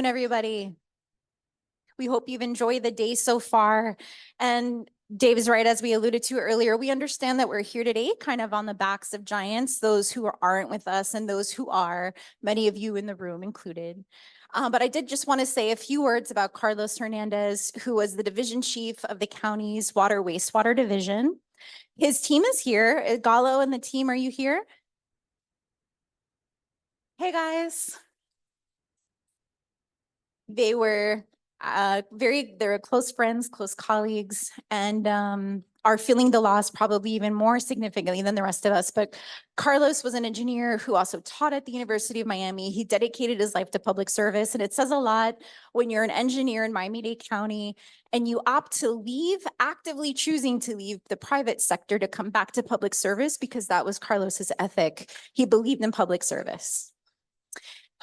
afternoon, everybody. We hope you've enjoyed the day so far. And Dave is right, as we alluded to earlier, we understand that we're here today kind of on the backs of giants, those who aren't with us and those who are, many of you in the room included. But I did just want to say a few words about Carlos Hernandez, who was the division chief of the county's water wastewater division. His team is here. Gallo and the team, are you here? Hey guys. They were they were close friends, close colleagues, and are feeling the loss probably even more significantly than the rest of us. But Carlos was an engineer who also taught at the University of Miami. He dedicated his life to public service, and it says a lot when you're an engineer in Miami-Dade County and you opt to leave, actively choosing to leave the private sector to come back to public service, because that was Carlos's ethic. He believed in public service.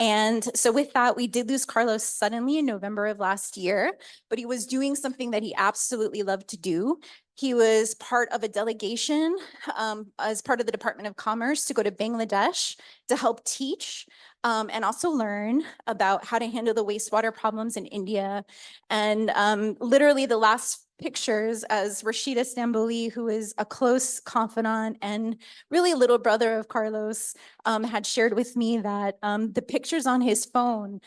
And so with that, we did lose Carlos suddenly in November of last year, but he was doing something that he absolutely loved to do. He was part of a delegation as part of the Department of Commerce to go to Bangladesh to help teach and also learn about how to handle the wastewater problems in India. And literally the last pictures, as Rashida Stamboli, who is a close confidant and really little brother of Carlos, had shared with me that the pictures on his phone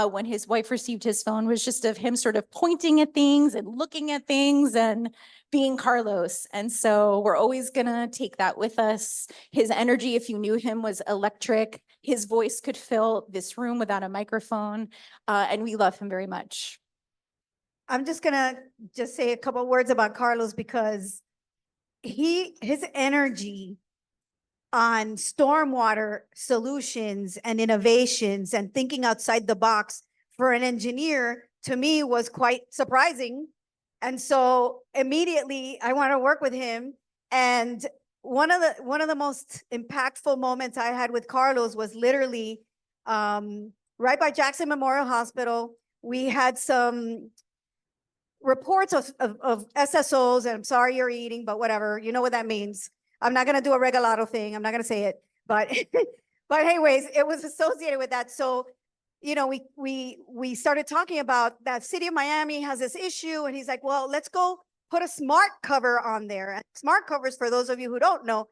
when his wife received his phone was just of him sort of pointing at things and looking at things and being Carlos. And so we're always gonna take that with us. His energy, if you knew him, was electric. His voice could fill this room without a microphone, and we love him very much. I'm just gonna say a couple words about Carlos, because his energy on stormwater solutions and innovations and thinking outside the box for an engineer, to me, was quite surprising. And so immediately I want to work with him. And one of the most impactful moments I had with Carlos was literally right by Jackson Memorial Hospital. We had some reports of SSOs, and I'm sorry you're eating, but whatever, you know what that means. I'm not going to do a regalado thing. I'm not going to say it, but anyways, it was associated with that. So, you know, we started talking about that city of Miami has this issue, and he's like, well, let's go put a smart cover on there. And smart covers, for those of you who don't know,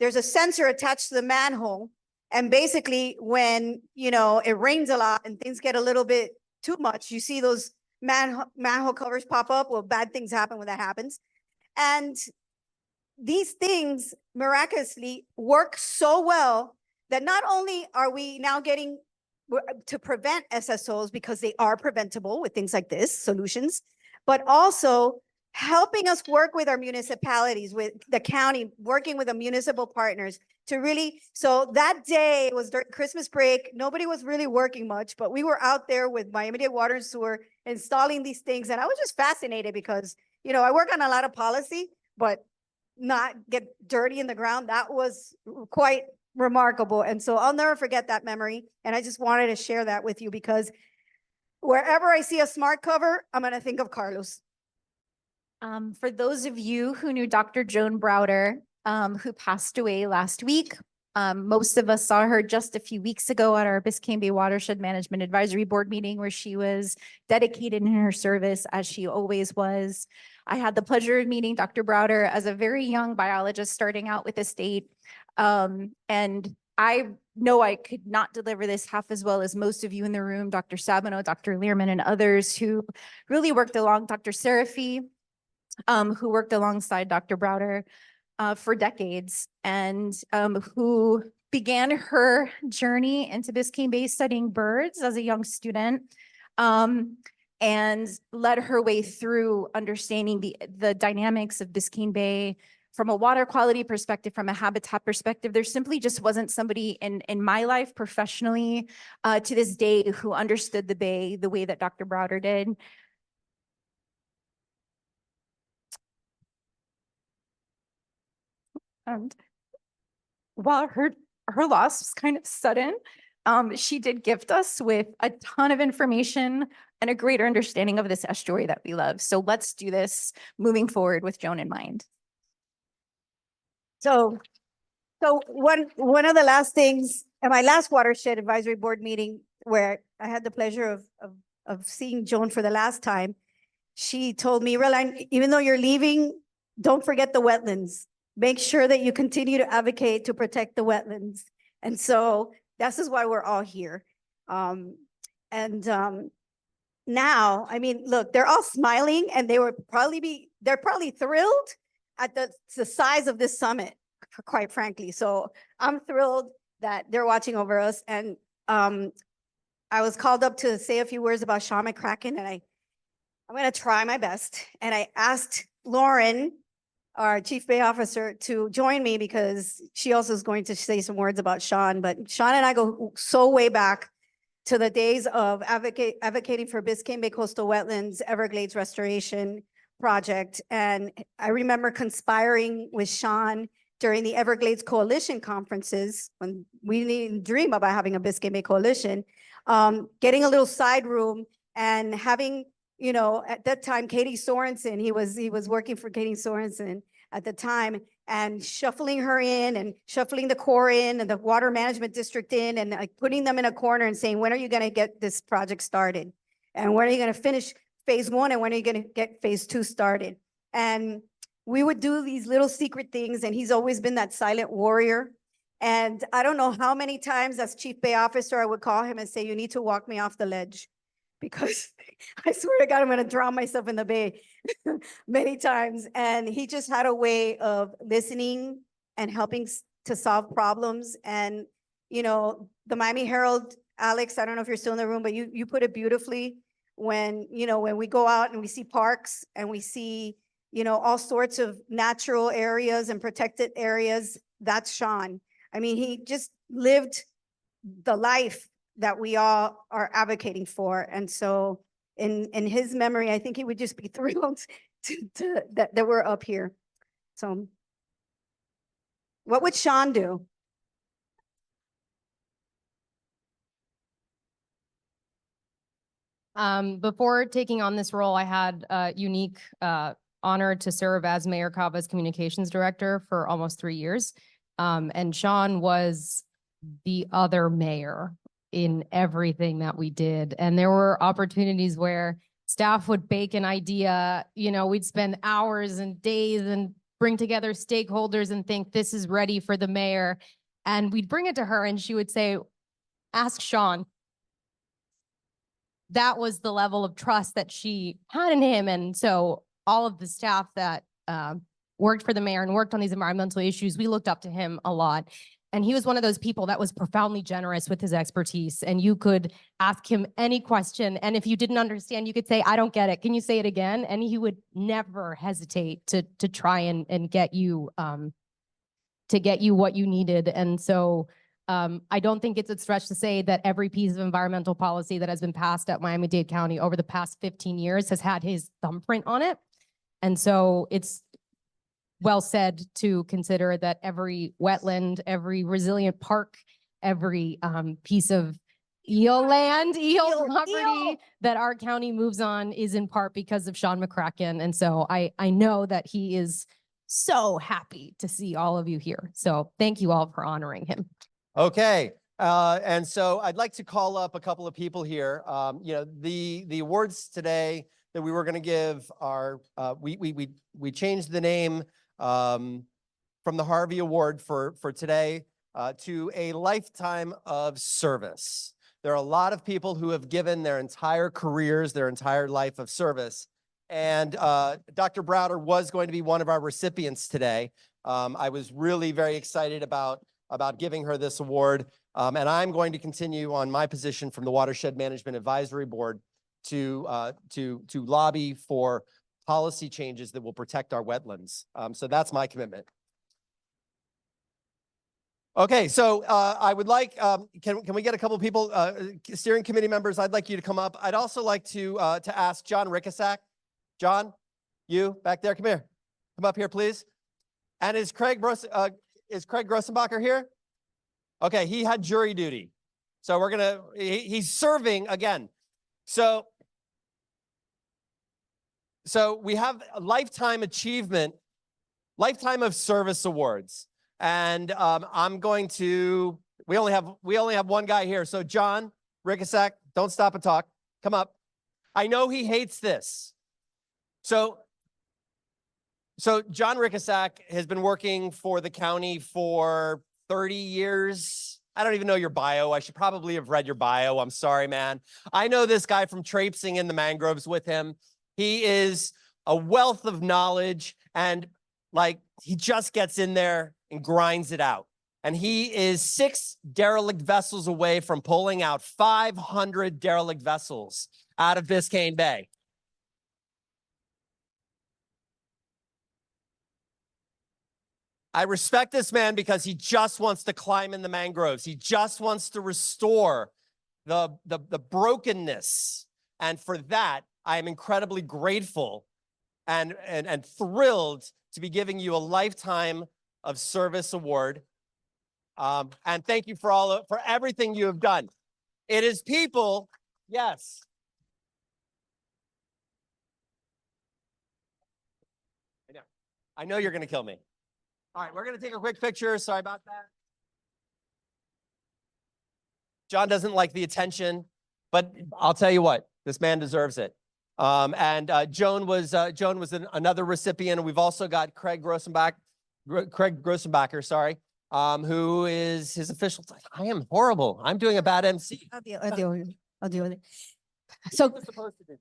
there's a sensor attached to the manhole. And basically when, you know, it rains a lot and things get a little bit too much, you see those manhole covers pop up. Well, bad things happen when that happens. And these things miraculously work so well that not only are we now getting to prevent SSOs, because they are preventable with things like this, solutions, but also helping us work with our municipalities, with the county, working with the municipal partners to really, so that day was during Christmas break. Nobody was really working much, but we were out there with Miami-Dade Water and Sewer installing these things. And I was just fascinated because, you know, I work on a lot of policy, but not get dirty in the ground. That was quite remarkable. And so I'll never forget that memory. And I just wanted to share that with you, because wherever I see a smart cover, I'm going to think of Carlos. For those of you who knew Dr. Joan Browder, who passed away last week, most of us saw her just a few weeks ago at our Biscayne Bay Watershed Management Advisory Board meeting, where she was dedicated in her service, as she always was. I had the pleasure of meeting Dr. Browder as a very young biologist starting out with the state. And I know I could not deliver this half as well as most of you in the room, Dr. Sabino, Dr. Learman, and others who really worked along, Dr. Seraphy, who worked alongside Dr. Browder for decades, and who began her journey into Biscayne Bay studying birds as a young student, and led her way through understanding the dynamics of Biscayne Bay from a water quality perspective, from a habitat perspective. There simply just wasn't somebody in my life professionally to this day who understood the Bay the way that Dr. Browder did. And while her loss was kind of sudden, she did gift us with a ton of information and a greater understanding of this estuary that we love. So let's do this moving forward with Joan in mind. So one of the last things at my last watershed advisory board meeting, where I had the pleasure of seeing Joan for the last time, she told me, Reline, even though you're leaving, don't forget the wetlands. Make sure that you continue to advocate to protect the wetlands. And so this is why we're all here. Now, I mean, look, they're all smiling and they're probably thrilled at the size of this summit, quite frankly. So I'm thrilled that they're watching over us. And I was called up to say a few words about Sean McCracken, and I'm going to try my best. And I asked Lauren, our Chief Bay Officer, to join me because she also is going to say some words about Sean. But Sean and I go so way back to the days of advocating for Biscayne Bay Coastal Wetlands Everglades Restoration Project. And I remember conspiring with Sean during the Everglades Coalition conferences when we didn't dream about having a Biscayne Bay Coalition, getting a little side room and having, you know, at that time, Katie Sorensen, he was working for Katie Sorensen at the time, and shuffling her in and shuffling the Corps in and the Water Management District in, and like putting them in a corner and saying, when are you going to get this project started? And when are you going to finish phase 1? And when are you going to get phase 2 started? And we would do these little secret things, and he's always been that silent warrior. And I don't know how many times as Chief Bay Officer, I would call him and say, you need to walk me off the ledge, because I swear to God, I'm going to drown myself in the bay many times. And he just had a way of listening and helping to solve problems. And, you know, the Miami Herald, Alex, I don't know if you're still in the room, but you put it beautifully when, you know, when we go out and we see parks and we see, you know, all sorts of natural areas and protected areas, that's Sean. I mean, he just lived the life that we all are advocating for. And so in his memory, I think he would just be thrilled that we're up here. So what would Sean do? Before taking on this role, I had a unique honor to serve as Mayor Cava's communications director for almost 3 years. And Sean was the other mayor in everything that we did. And there were opportunities where staff would bake an idea, you know, we'd spend hours and days and bring together stakeholders and think this is ready for the mayor. And we'd bring it to her and she would say, ask Sean. That was the level of trust that she had in him. And so all of the staff that worked for the mayor and worked on these environmental issues, we looked up to him a lot. And he was one of those people that was profoundly generous with his expertise. And you could ask him any question. And if you didn't understand, you could say, I don't get it. Can you say it again? And he would never hesitate to try and get you what you needed. And so I don't think it's a stretch to say that every piece of environmental policy that has been passed at Miami-Dade County over the past 15 years has had his thumbprint on it. And so it's well said to consider that every wetland, every resilient park, every piece of eel property that our county moves on is in part because of Sean McCracken. And so I know that he is so happy to see all of you here. So thank you all for honoring him. Okay. And so I'd like to call up a couple of people here. You know, the awards today that we were going to give are, we changed the name from the Harvey Award for today to a lifetime of service. There are a lot of people who have given their entire careers, their entire life of service. And Dr. Browder was going to be one of our recipients today. I was really very excited about giving her this award. And I'm going to continue on my position from the Watershed Management Advisory Board to lobby for policy changes that will protect our wetlands. So that's my commitment. Okay, so I would like, can we get a couple people, steering committee members, I'd like you to come up. I'd also like to ask John Rickasack. John, you back there, come here. Come up here, please. And is Craig Grossenbacher here? Okay, he had jury duty. So we're gonna, he's serving again. So we have a lifetime achievement, lifetime of service awards. And I'm going to, we only have one guy here. So John, Rickasack, don't stop and talk. Come up. I know he hates this. So John Rickasack has been working for the county for 30 years. I don't even know your bio. I should probably have read your bio. I'm sorry, man. I know this guy from traipsing in the mangroves with him. He is a wealth of knowledge, and like he just gets in there and grinds it out. And he is 6 derelict vessels away from pulling out 500 derelict vessels out of Biscayne Bay. I respect this man because he just wants to climb in the mangroves. He just wants to restore the brokenness. And for that, I am incredibly grateful and thrilled to be giving you a Lifetime of Service award. And thank you for everything you have done. It is people, yes. I know you're going to kill me. All right, we're going to take a quick picture. Sorry about that. John doesn't like the attention, but I'll tell you what, this man deserves it. Joan was another recipient. And we've also got Craig Grossenbacher, sorry, who is his official. I am horrible. I'm doing a bad MC. I'll deal with it.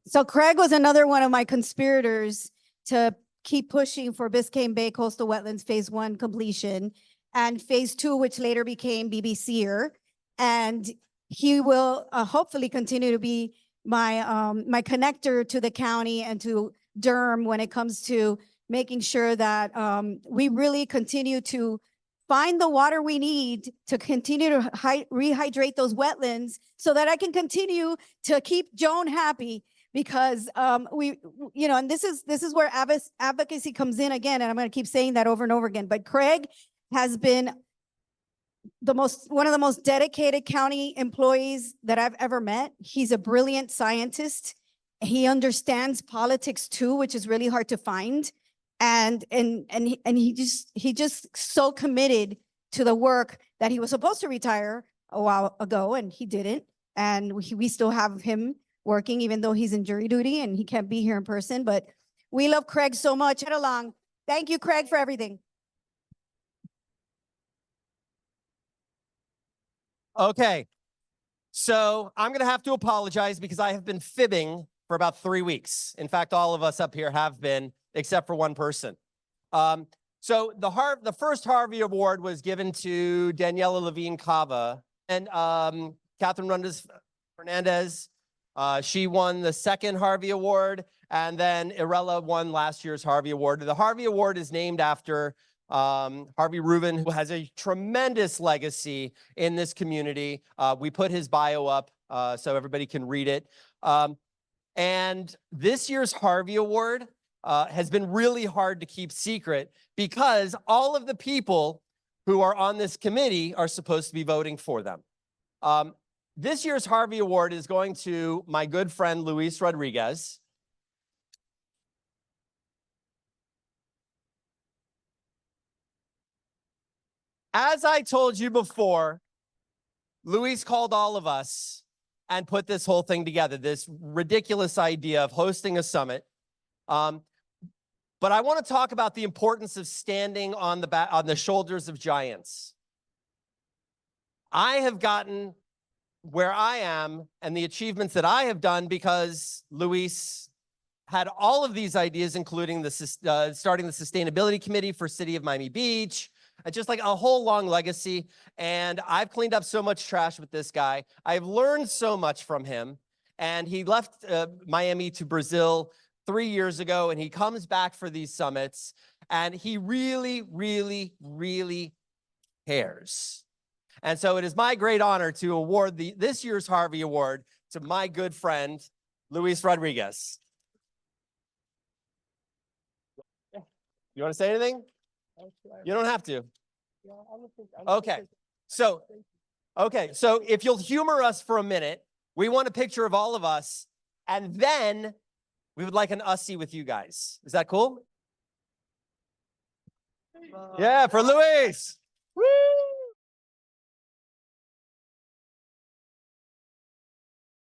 So Craig was another one of my conspirators to keep pushing for Biscayne Bay Coastal Wetlands Phase 1 completion and Phase 2, which later became BBCer. And he will hopefully continue to be my connector to the county and to Durham when it comes to making sure that we really continue to find the water we need to continue to rehydrate those wetlands so that I can continue to keep Joan happy. Because and this is where advocacy comes in again, and I'm going to keep saying that over and over again. But Craig has been one of the most dedicated county employees that I've ever met. He's a brilliant scientist. He understands politics too, which is really hard to find. And he just so committed to the work that he was supposed to retire a while ago, and he didn't. And we still have him working, even though he's in jury duty and he can't be here in person. But we love Craig so much. Head along. Thank you, Craig, for everything. Okay, so I'm going to have to apologize because I have been fibbing for about 3 weeks. In fact, all of us up here have been, except for one person. So the first Harvey Award was given to Daniela Levine Cava and Catherine Rundes Fernandez. She won the second Harvey Award, and then Irela won last year's Harvey Award. The Harvey Award is named after Harvey Rubin, who has a tremendous legacy in this community. We put his bio up so everybody can read it. And this year's Harvey Award has been really hard to keep secret because all of the people who are on this committee are supposed to be voting for them. This year's Harvey Award is going to my good friend, Luis Rodriguez. As I told you before, Luis called all of us and put this whole thing together, this ridiculous idea of hosting a summit. But I want to talk about the importance of standing on the shoulders of giants. I have gotten where I am and the achievements that I have done because Luis had all of these ideas, including starting the sustainability committee for City of Miami Beach, just like a whole long legacy. And I've cleaned up so much trash with this guy. I've learned so much from him. And he left Miami to Brazil 3 years ago, and he comes back for these summits. And he really, really, really cares. And so it is my great honor to award this year's Harvey Award to my good friend, Luis Rodriguez. You want to say anything? You don't have to. Okay. So if you'll humor us for a minute, we want a picture of all of us, and then we would like an Ussie with you guys. Is that cool? Yeah, for Luis.